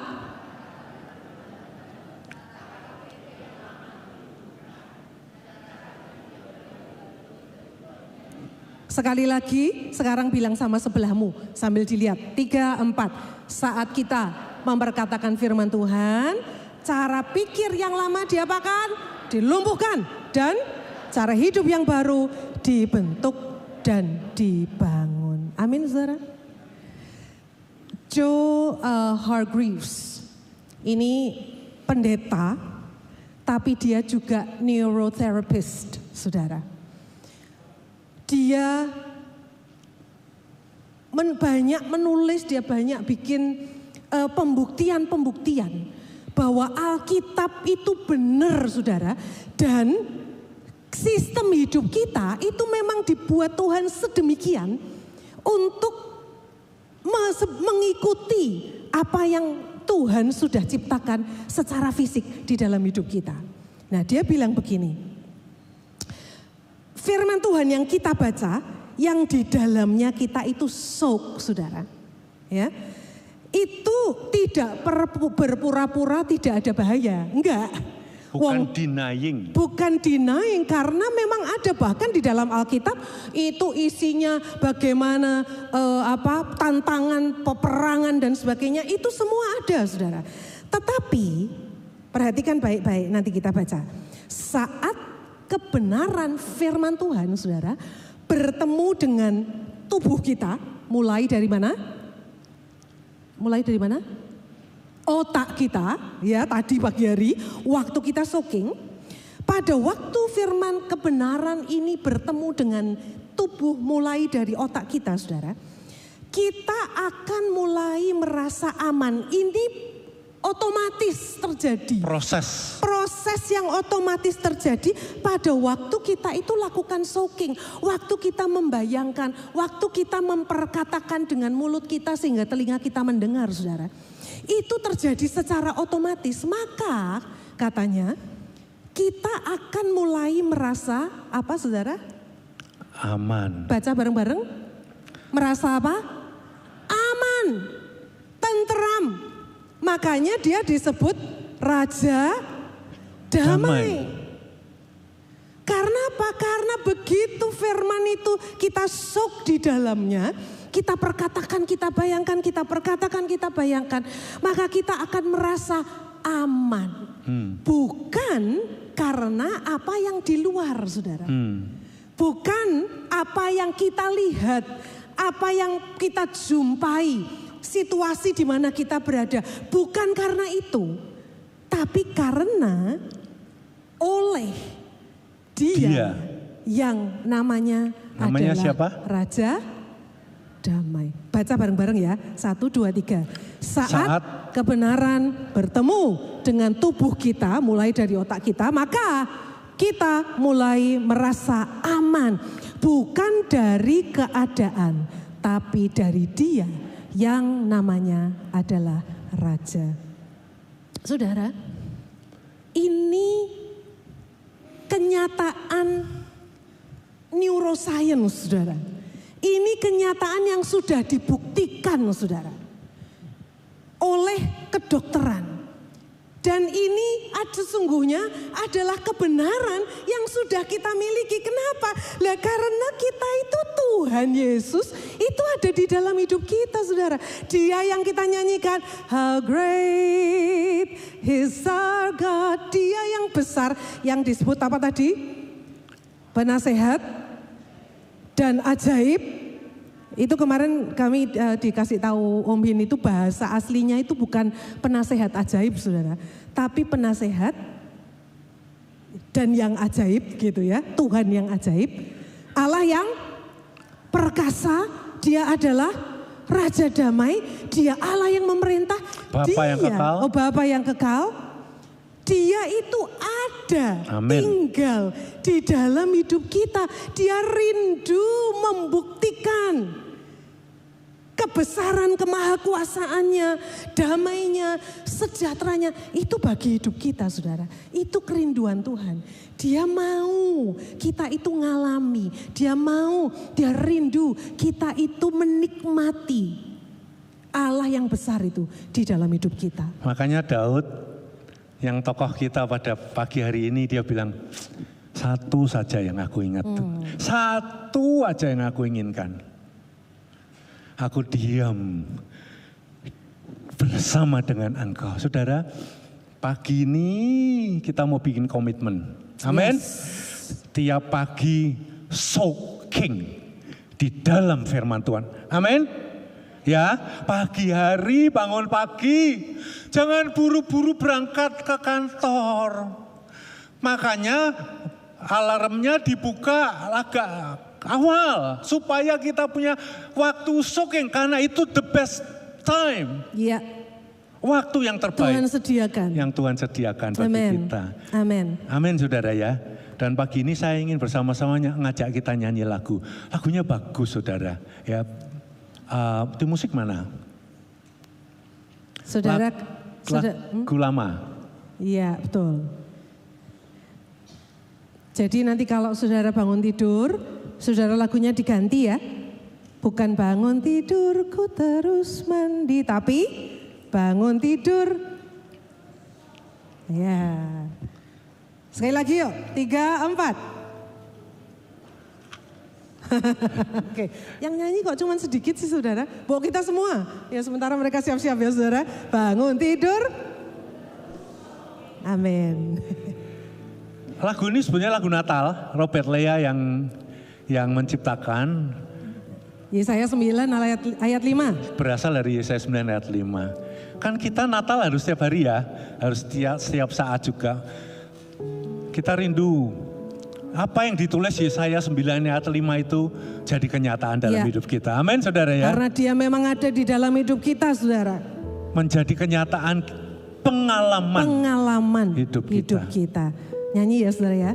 Speaker 2: sekali lagi, sekarang bilang sama sebelahmu sambil dilihat. 3, 4. Saat kita memperkatakan firman Tuhan, cara pikir yang lama diapakan? Dilumpuhkan. Dan cara hidup yang baru dibentuk dan dibangun. Amin, saudara. Joe Hargreaves, ini pendeta, tapi dia juga neurotherapist, saudara. Dia banyak menulis, dia banyak bikin pembuktian-pembuktian bahwa Alkitab itu benar, saudara. Dan sistem hidup kita itu memang dibuat Tuhan sedemikian untuk mengikuti apa yang Tuhan sudah ciptakan secara fisik di dalam hidup kita. Nah, dia bilang begini. Firman Tuhan yang kita baca, yang di dalamnya kita itu soak, saudara. Ya, itu tidak berpura-pura tidak ada bahaya, enggak.
Speaker 1: Bukan denying.
Speaker 2: Bukan denying, karena memang ada bahkan di dalam Alkitab itu isinya bagaimana tantangan, peperangan dan sebagainya, itu semua ada, saudara. Tetapi perhatikan baik-baik, nanti kita baca. Saat kebenaran firman Tuhan, saudara, bertemu dengan tubuh kita, mulai dari mana? Mulai dari mana? Otak kita, ya, tadi pagi hari, waktu kita soaking. Pada waktu firman kebenaran ini bertemu dengan tubuh mulai dari otak kita, saudara, kita akan mulai merasa aman. Ini otomatis terjadi. Proses yang otomatis terjadi pada waktu kita itu lakukan soaking. Waktu kita membayangkan, waktu kita memperkatakan dengan mulut kita sehingga telinga kita mendengar, saudara. Itu terjadi secara otomatis. Maka katanya kita akan mulai merasa apa, saudara?
Speaker 1: Aman.
Speaker 2: Baca bareng-bareng. Merasa apa? Aman. Tenteram. Makanya dia disebut Raja Damai. Karena apa? Karena begitu firman itu kita sok di dalamnya, kita perkatakan, kita bayangkan, kita perkatakan, kita bayangkan, maka kita akan merasa aman. Bukan karena apa yang di luar, saudara. Bukan apa yang kita lihat, apa yang kita jumpai, situasi di mana kita berada. Bukan karena itu, tapi karena oleh Dia yang namanya adalah
Speaker 1: siapa?
Speaker 2: Raja Damai. Baca bareng-bareng ya. 1, 2, 3. Saat kebenaran bertemu dengan tubuh kita, mulai dari otak kita, maka kita mulai merasa aman. Bukan dari keadaan, tapi dari Dia yang namanya adalah Raja. Saudara, ini kenyataan neuroscience, saudara. Ini kenyataan yang sudah dibuktikan, saudara, oleh kedokteran. Dan ini sesungguhnya adalah kebenaran yang sudah kita miliki. Kenapa? Lah karena kita itu Tuhan Yesus itu ada di dalam hidup kita, saudara. Dia yang kita nyanyikan, how great is our God. Dia yang besar, yang disebut apa tadi? Penasehat dan ajaib. Itu kemarin kami dikasih tahu Om Bin, itu bahasa aslinya itu bukan penasehat ajaib, saudara, tapi penasehat dan yang ajaib gitu ya. Tuhan yang ajaib, Allah yang perkasa, Dia adalah Raja Damai, Dia Allah yang memerintah,
Speaker 1: Bapa yang kekal.
Speaker 2: Bapa yang kekal. Dia itu ada ada,
Speaker 1: Amin.
Speaker 2: tinggal di dalam hidup kita. Dia rindu membuktikan kebesaran kemahakuasaannya, damainya, sejahteranya. Itu bagi hidup kita, saudara. Itu kerinduan Tuhan. Dia mau kita itu ngalami. Dia mau, dia rindu kita itu menikmati Allah yang besar itu di dalam hidup kita.
Speaker 1: Makanya Daud yang tokoh kita pada pagi hari ini dia bilang, satu saja yang aku ingat. Satu aja yang aku inginkan. Aku diam bersama dengan Engkau. Saudara, pagi ini kita mau bikin komitmen. Amin.
Speaker 2: Yes.
Speaker 1: Tiap pagi soaking di dalam firman Tuhan. Amin. Ya, pagi hari bangun pagi, jangan buru-buru berangkat ke kantor. Makanya alarmnya dibuka agak awal supaya kita punya waktu soaking, karena itu the best time.
Speaker 2: Iya.
Speaker 1: Waktu yang terbaik.
Speaker 2: Tuhan sediakan.
Speaker 1: Yang Tuhan sediakan bagi
Speaker 2: Amen.
Speaker 1: kita.
Speaker 2: Amin.
Speaker 1: Amin, saudara ya. Dan pagi ini saya ingin bersama-samanya ngajak kita nyanyi lagu. Lagunya bagus, saudara. Ya. Di musik mana?
Speaker 2: Saudara,
Speaker 1: Lagu lama.
Speaker 2: Iya, betul. Jadi nanti kalau saudara bangun tidur, saudara lagunya diganti ya. Bukan bangun tidurku terus mandi, tapi bangun tidur. Ya. Sekali lagi yuk, 3, 4. Oke, yang nyanyi kok cuma sedikit sih saudara. Bawa kita semua. Ya sementara mereka siap-siap ya saudara. Bangun tidur. Amin.
Speaker 1: Lagu ini sebenarnya lagu Natal. Robert Lea yang menciptakan.
Speaker 2: Yesaya 9 ayat 5.
Speaker 1: Berasal dari Yesaya 9 ayat 5. Kan kita Natal harus setiap hari ya. Harus setiap saat juga. Kita rindu. Apa yang ditulis Yesaya 9 ayat 5 itu jadi kenyataan dalam hidup kita. Amin saudara ya.
Speaker 2: Karena dia memang ada di dalam hidup kita saudara.
Speaker 1: Menjadi kenyataan pengalaman
Speaker 2: Pengalaman
Speaker 1: hidup kita.
Speaker 2: Nyanyi ya saudara ya.